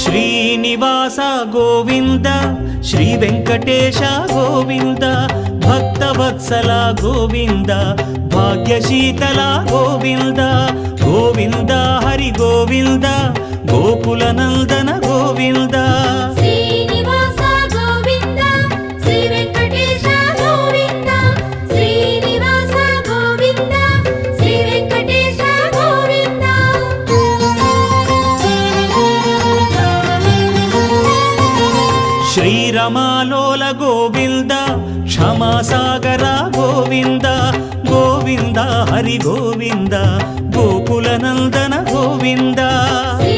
Srinivasa Govinda Shri Venkatesha Govinda Bhaktavatsala Govinda భాగ్యశీతల Govinda Govinda Hari Govinda Gokula Nandana Govinda Srinivasa Govinda Shri Venkatesha Govinda Srinivasa Govinda Shri Venkatesha Govinda శ్రీరమాలోల Govinda క్షమాసాగర Govinda Govinda Hari Govinda Gokula Nandana Govinda Shri